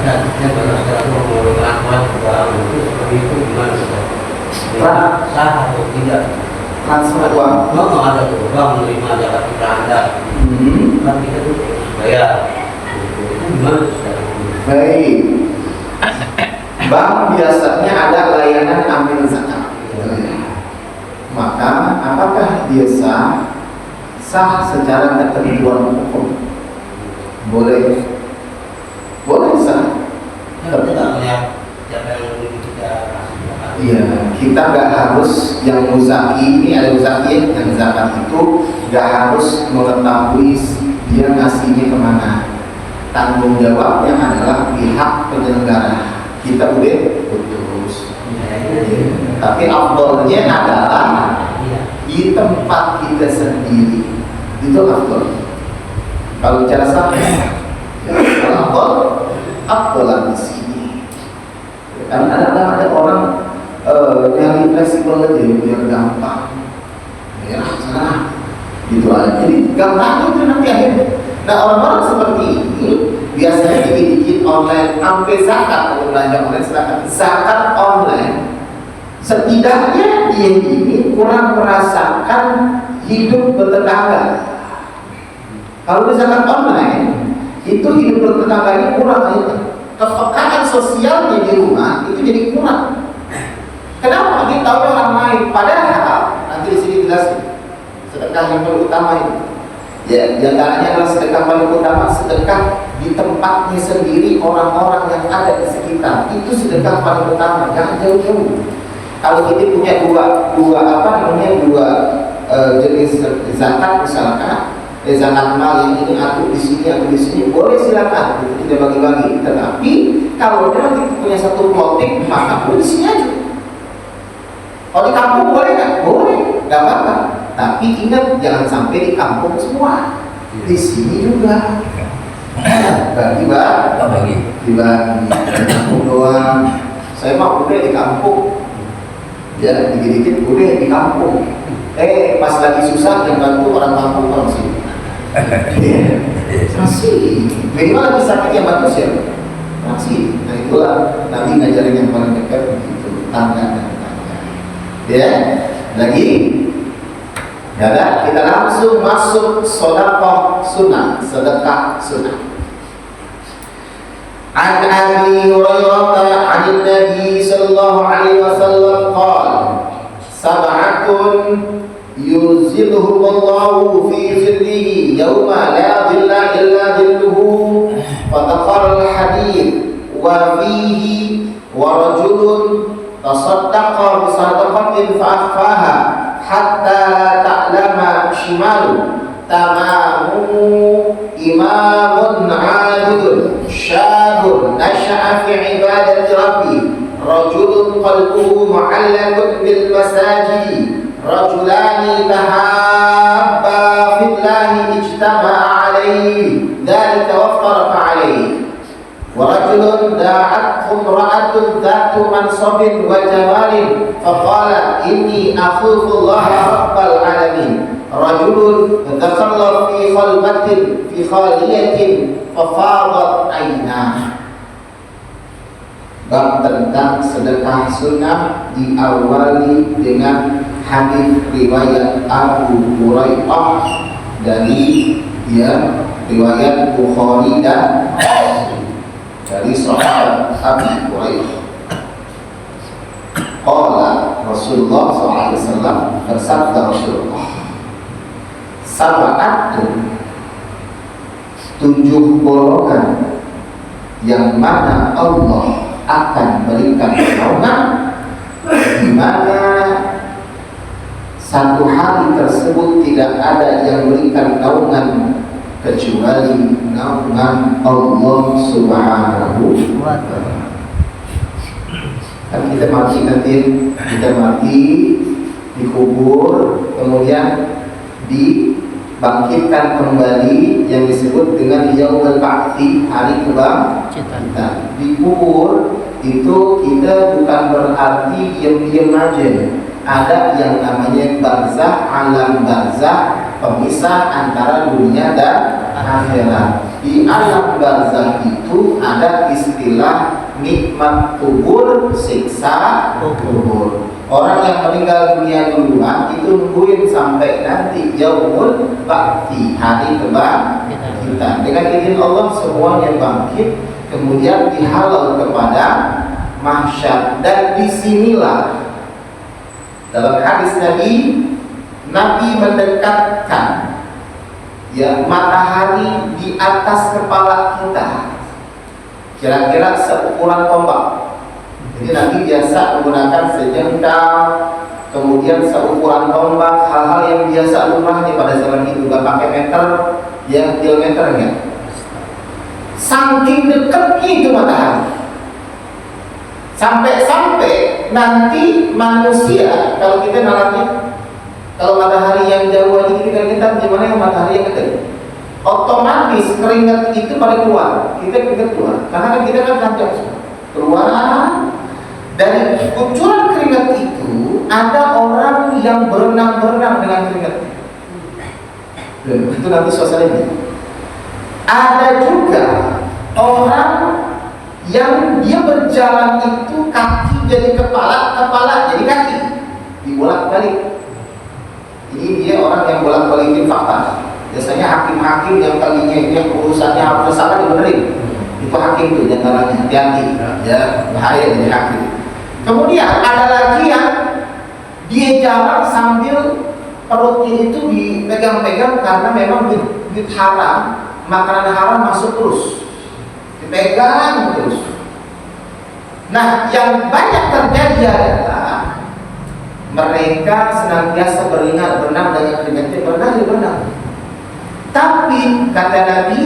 statusnya berdasarkan pengakuan uang itu seperti itu gimana Ustaz? Sah atau tidak? Transfer uang. Oh, ada tuh bank menerima zakat fitrah Anda. Kan kita tuh bayar. Itu gimana Ustaz? Baik. Bank biasanya ada layanan ambil zakat. Maka apakah dia sah? Sah secara ketentuan hukum. Boleh sah. Kita nggak melihat siapa yang kita kasih zakat. Iya, kita nggak harus yang muzaki, ini ada muzaki yang zakat itu nggak harus mengetahui dia ngasihnya kemana. Tanggung jawabnya adalah pihak penyelenggara. Kita boleh putus. Tapi afdolnya adalah di tempat kita sendiri. Itu afdol. Kalau cara sampai afdol di sini. Karena ada orang yang fleksibel aja biar gampang. Ya, sana gitu aja. Jadi gampang itu nanti akhirnya. Nah, orang-orang seperti ini biasanya dikit-dikit online sampai zakat. Kalau belanja online zakat online, setidaknya dia ini kurang merasakan hidup bertetangga. Kalau zakat online itu hidup bertetangganya kurang, kepekaan sosialnya di rumah itu jadi kurang. Kenapa? Dia tahu orang lain. Padahal nanti di sini jelasin sedekah yang paling utama itu. Ya, diantaranya adalah sedekah paling utama, sedekah di tempatnya sendiri, orang-orang yang ada di sekitar. Itu sedekah paling utama, jangan jauh-jauh. Kalau kita punya dua jenis zakat misalkan, zakat mal yang ini atau di sini boleh silakan, itu tidak bagi-bagi. Tetapi kalau memang kita punya satu motif, maka boleh di sini aja. Kalau di kampung boleh nggak? Boleh, nggak apa-apa. Tapi ingat jangan sampai di kampung semua. Di sini juga. Bagi. Di kampung doang. Saya mah udah di kampung. Ya, dikit-dikit udah di kampung. Pas lagi susah yang bantu orang kampung orang sini. Masih. Minimal lagi sakit yang bantu siapa? Masih. Nah itulah Nabi ngajarin yang paling dekat begitu. Tangga. Ya, lagi. Ya, kita langsung masuk sedekah sunnah. An Abi Hurairah an Nabi sallallahu alaihi wasallam qala sab'atun yuzilluhumullahu fi zillihi yawma la dhilla illa dhilluhu fataqara al-hadith wa fihi wa rajulun tasaddaqa bi sadaqatin fa akhfaha hatta la ta'lama shimalu tamamu imamun adilun syabun nasha'a fi ibadati rabbi rajulun qalbuhu mu'allaqun bil masajidi rajulani tahabba fillahi ijtama'a alayhi dhalika waftaraqa alayhi wa rajulun da'athu imra'atun dhatu mansabin wa jamalin faqala inni akhufu Allah rabbal alamin rajulun dzakalla fi khaliyatin fafadat aynah. Bab tentang sedekah sunnah diawali dengan hadis riwayat Abu Hurairah dari riwayat Bukhari dan dari sahabat Abu Hurairah. Qala Rasulullah SAW, bersabda Rasulullah, sab'atun, 7 golongan yang mana Allah akan berikan naungan, di mana satu hari tersebut tidak ada yang berikan naungan kecuali naungan Allah Subhanahu wa ta'ala. Kan kita mati dikubur, kemudian dibangkitkan kembali yang disebut dengan yaumul ba'tsi, hari kebangkitan. Dikubur itu kita bukan berarti diam-diam aja. Ada yang namanya barzah, alam barzah, pemisah antara dunia dan akhirat. di alam barzakh itu ada istilah nikmat kubur, siksa kubur. Orang yang meninggal dunia duluan itu nungguin sampai nanti yaumul ba'ti, hari kebangkitan. Dengan izin Allah semuanya bangkit, kemudian dihalal kepada mahsyar. Dan disinilah dalam hadis Nabi mendekatkan ya matahari di atas kepala kita, kira-kira seukuran tombak. Jadi Nabi biasa menggunakan sejengkal, kemudian seukuran tombak, hal-hal yang biasa lumrah pada zaman itu, gak pakai meter, ya kilometernya. Saking dekatnya itu matahari, sampai nanti manusia, kalau kita nalarnya, kalau matahari yang jauh aja kita gimana yang matahari yang dekat, otomatis keringat itu pada keluar, kita keringat keluar, karena kan kita kan tajam keluar. Dari kucuran keringat itu ada orang yang berenang dengan keringat. Itu nanti suasananya. Ada juga orang yang dia berjalan itu kaki jadi kepala, kepala jadi kaki, dibolak-balik. Ini dia orang yang bolak-balikin fakta. Biasanya hakim-hakim yang tadinya yang urusannya harus salah dibenerin. Itu hakim tuh diantaranya, hati-hati ya, bahaya jadi hakim. Kemudian ada lagi yang dia jalan sambil perutnya itu dipegang-pegang karena memang duit haram, makanan haram masuk terus, dipegang terus. Nah, yang banyak terjadi adalah mereka senantiasa berenang dengan keringatnya, berenang. Tapi kata Nabi,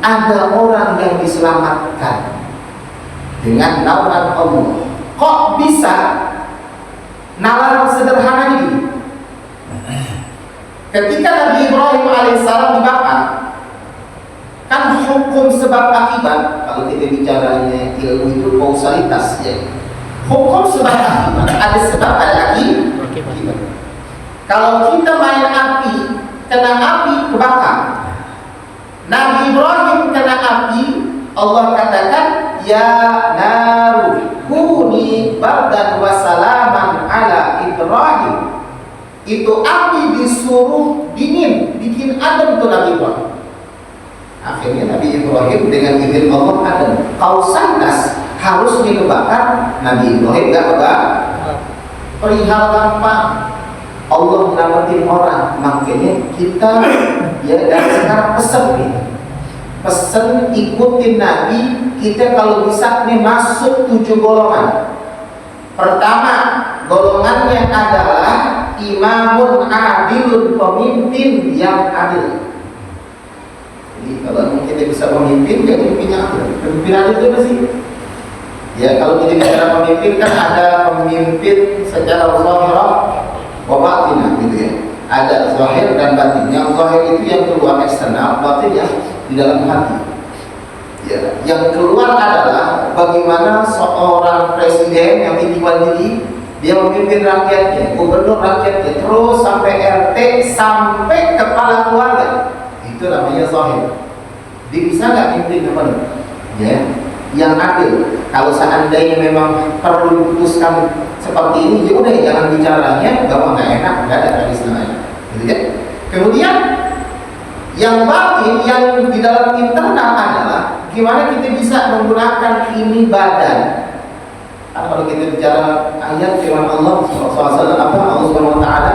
ada orang yang diselamatkan dengan naungan Allah. Kok bisa? Nalar sederhana ini. Ketika Nabi Ibrahim alaihissalam dibakar, kan hukum sebab akibat, kalau kita bicaranya ilmu itu kausalitas ya. Hukum sebab akibat, ada sebab ada akibat. Kalau kita main api, kena api kebakar. Nabi Ibrahim kena api, Allah katakan ya naru kuni bardan wa salaman ala Ibrahim. Itu api disuruh dingin, bikin adem tuh Nabi Ibrahim. Akhirnya Nabi Ibrahim dengan izin Allah adem. Kausalitas harusnya kebakar, Nabi Ibrahim gak kebakar. Perihal gampang, Allah nyelamatin orang. Makanya kita ya dari sekarang pesen ikutin Nabi. Kita kalau bisa nih masuk 7 golongan. Pertama, golongannya adalah imamun adilun, pemimpin yang adil. Jadi kalau kita bisa memimpin, ya pemimpinnya adil. Pemimpin adil itu apa sih? Ya kalau kita bicara pemimpin kan ada pemimpin secara zahirah wa batinah gitu ya. Ada zahir dan batin. Yang zahir itu yang keluar eksternal, batin yang di dalam hati. Ya, yang keluar adalah bagaimana seorang presiden yang tiba-tiba dia memimpin rakyatnya, gubernur rakyatnya, terus sampai RT, sampai kepala keluarga. Itu namanya zahir. Dia bisa nggak mimpin kepada? Ya, yang adil. Kalau seandainya memang perlu diputuskan seperti ini, ya udah jangan bicaranya bahwa nggak enak, nggak ada istilahnya. Gitu ya. Kemudian yang batin, yang di dalam internal adalah gimana kita bisa menggunakan ini badan. Kalau kita bicara ayat firman Allah SAW, apa Allah Subhanahu Wa Taala,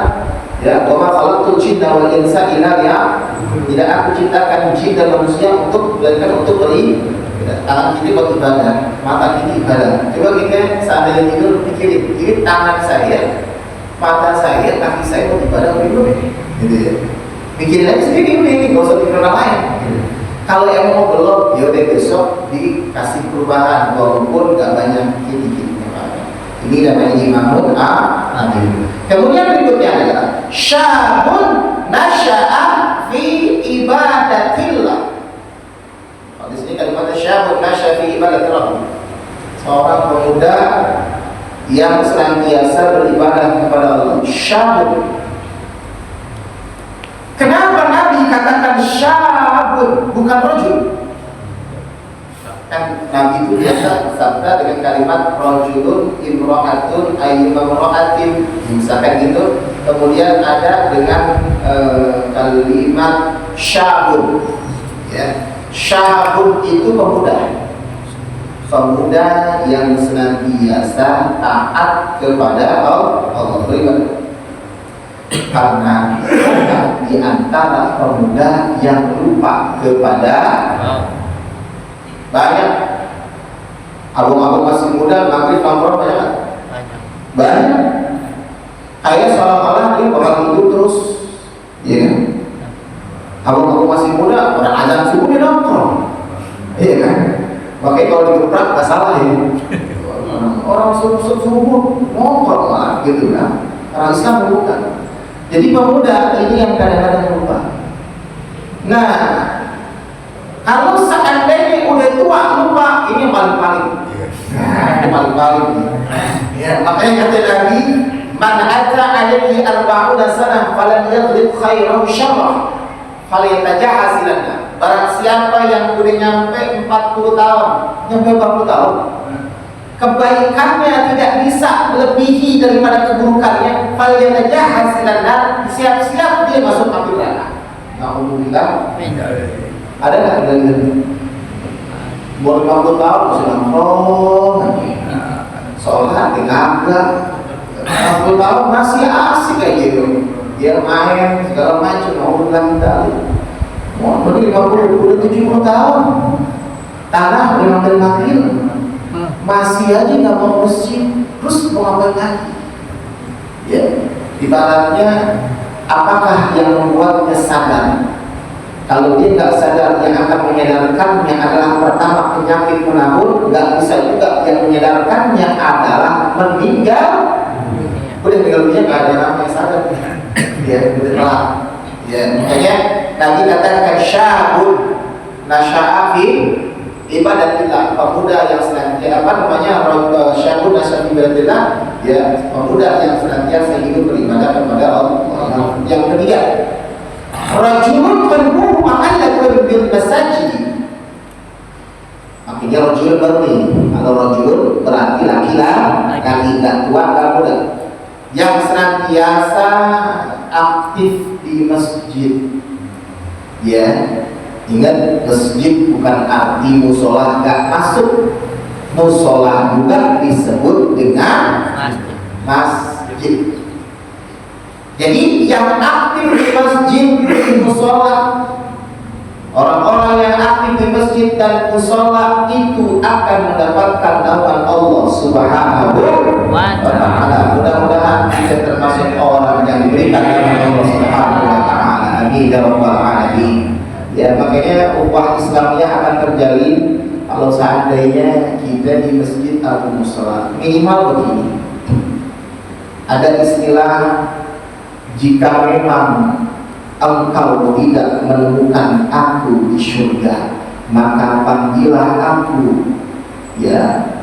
ya, wa ma khalaqtul jinna wal insa illa liya'budun. Tidak aku ciptakan jin dan manusia untuk tangan kiri buat ibadah, mata kiri ibadah. Coba kita seandainya tidur pikirin, ini tangan saya, mata saya, kaki saya buat ibadah gitu ya. Pikirin aja sendiri ini, nggak usah pikir orang lain. Kalau yang mau belum, ya udah besok dikasih perubahan, walaupun nggak banyak gini-gini. Ini namanya imamun adil. Kemudian berikutnya adalah syabun nasya'a fi ibadatillah. Di sini kalimat syabun nasya'a fi ibadatillah. Seorang pemuda yang senantiasa beribadah kepada Allah. Syabun. Kenapa Nabi katakan syabun bukan rajul? Kan Nabi itu biasa bersabda dengan kalimat rajulun imra'atun ayyumamra'atin, misalkan gitu. Kemudian ada dengan kalimat syabun, ya. Syabun itu pemuda yang senantiasa taat kepada Allah. Beriman. Karena di antara pemuda yang lupa kepada banyak. Abang-abang masih muda, maghrib nongkrong banyak. Kayak seolah-olah dia bakal hidup terus, ya kan? Abang-abang masih muda, orang azan subuh dia nongkrong, iya kan? Makanya kalau digebrak nggak salah ya. Orang subuh nongkrong lah, gitu kan? Orang Islam bukan. Jadi pemuda ini yang kadang-kadang lupa. Nah, kalau seandainya udah tua lupa, ini paling-paling. Nah, paling-paling. Ya, makanya kata Nabi, man ata alaihi arba'una sanah falan yadrib khairan syarrah falyatajaha silana. Barang siapa yang udah nyampe 40 tahun, nyampe 40 tahun, kebaikannya tidak bisa melebihi daripada keburukannya, falyatajaha silana, siap-siap dia masuk api neraka. Alhamdulillah. Ada nggak dari umur 50 tahun masih nongkrong lagi, sholat ngabrak, 60 tahun masih asik kayak gitu, dia main segala macam, mau bilang tadi, mau 50 udah 70 tahun, tanah udah makin masih aja nggak mau masjid, terus mau ngapain lagi? Ya, ibaratnya apakah yang membuatnya sadar? Kalau dia nggak sadar, yang akan menyadarkannya adalah pertama penyakit menahun, nggak bisa juga yang menyadarkannya adalah meninggal. Udah meninggal dunia nggak ada namanya sadar, ya udah telat. Ya makanya Nabi katakan syabun nasya'afi ibadatillah, pemuda yang senantiasa syabun nasya'afi ibadatillah, ya pemuda yang senantiasa hidup beribadah kepada Allah. Yang ketiga, rajulun qalbuhu mu'allaqun bil masajid. Makanya rajul baru nih. Kalau rajul berarti laki-laki, nggak tua, nggak muda, yang senantiasa aktif di masjid. Ya, ingat masjid bukan arti musola, nggak masuk. Musola juga disebut dengan masjid. Jadi yang aktif di masjid, di musola, orang-orang yang aktif di masjid dan musola itu akan mendapatkan naungan Allah Subhanahu wa Ta'ala. Mudah-mudahan kita termasuk orang yang diberikan naungan Allah Subhanahu wa Ta'ala. Amin ya rabbal alamin. Ya, makanya ukhuwah Islamiyah akan terjalin kalau seandainya kita di masjid atau musola. Minimal begini. Ada istilah, jika memang engkau tidak menemukan aku di surga, maka panggillah aku, ya,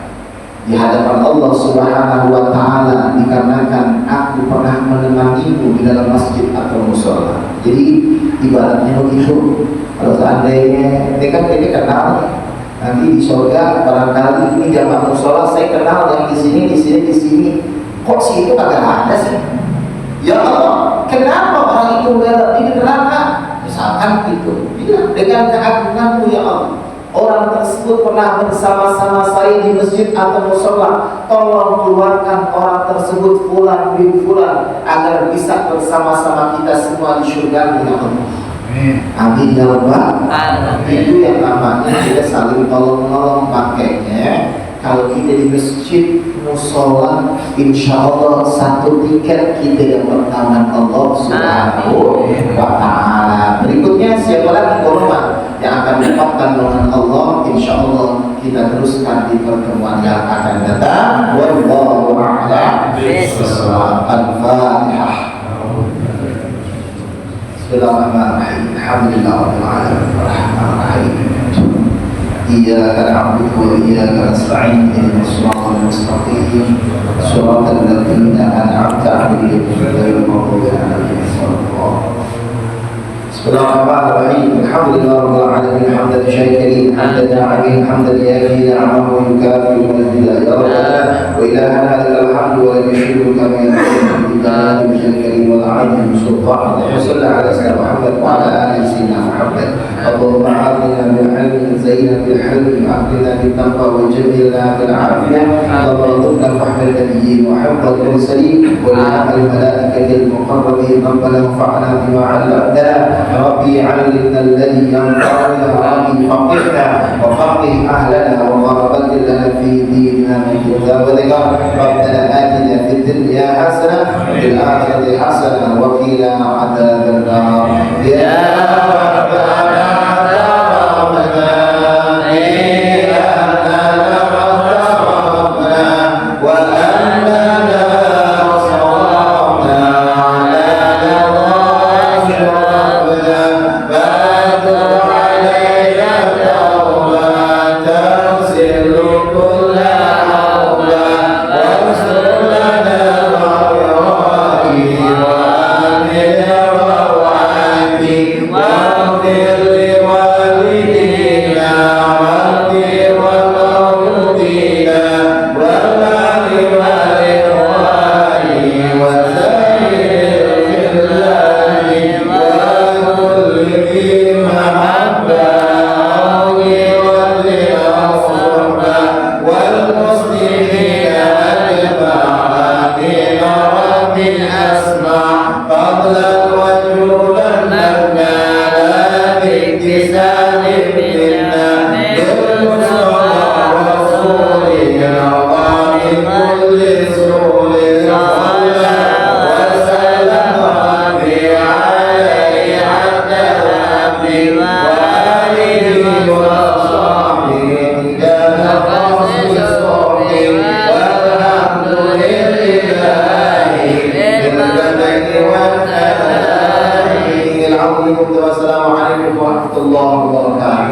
di hadapan Allah Subhanahu wa Ta'ala, dikarenakan aku pernah menemanimu di dalam masjid atau musola. Jadi ibaratnya begitu. Kalau seandainya ini kenal, nanti di surga barangkali ini jamaah musola saya kenal yang di sini, kok sih itu kagak ada sih? Ya Allah, kenapa orang itu berada di neraka? Misalkan itu, bilang dengan keagunganmu ya Allah, orang tersebut pernah bersama-sama saya di masjid atau musola, tolong keluarkan orang tersebut fulan bin fulan agar bisa bersama-sama kita semua di surga ya Allah. Amin ya Rabbal alamin. Itu yang namanya kita saling tolong-menolong. Makanya kalau kita di masjid musola, insya Allah satu tiket kita yang pertama Allah Subhanahu wa Ta'ala. Berikutnya siapa lagi golongan yang akan mendapatkan naungan Allah? Insya Allah kita teruskan di pertemuan yang akan datang. Wallahu a'lam bishawab. Al-Fatihah. Bismillahirrahmanirrahim. Alhamdulillahirabbil alamin. Arrahmanirrahim. Iyyaka na'budu wa iyyaka nasta'in. Ihdinas siratal mustaqim. Shiratal ladzina an'amta 'alaihim ghairil maghdubi 'alaihim waladdallin. بسم الله الرحمن الرحيم الحمد لله رب العالمين حمدا شاكرين حمدا داعمين حمدا يافي نعمه ويكافئ مجدا يا ربنا والهنا لك الحمد ولم يشرك كما ينبغي بجلال وجهك الكريم والعظيم سلطانك وصل على سيدنا محمد وعلى ال سيدنا محمد اللهم اعطنا بالعلم زينا بالحلم اعطنا بالتقوى وجملنا بالعافيه اللهم ارزقنا فهم النبيين وحفظ المرسلين ولعب الملائكه المقربين ربنا انفعنا بما علمتنا ربي علمنا الذي ينفعنا ربي فقهنا وفقه اهلنا وغربت لنا في ديننا من كتاب وذكر ربنا اتنا في الدنيا حسنه وفي الاخره حسنه وقنا عذاب النار يا ربنا ترحمنا إننا ترحمنا وأننا صرفنا على نظام ربنا فاتر علينا توبة تغسل كل حوبة واغفر لنا غفراتي وآمن روعاتي واغفر لوالدينا واغفر وموتينا وبارك والإخواني وسائر الخلاني وكل ذي محبة والصحبة والمسلمين أجمعين رب أسمع قبلا وجوبا لنا باكتساب منا بالمصطفى رسولنا ومن كل سوء صلى وسلم ربي عليه حتى ربي وآله وصحبه كان قصد صحبه والحمد لله بالبدن والتلاهي العظيم والسلام عليكم ورحمة الله وبركاته.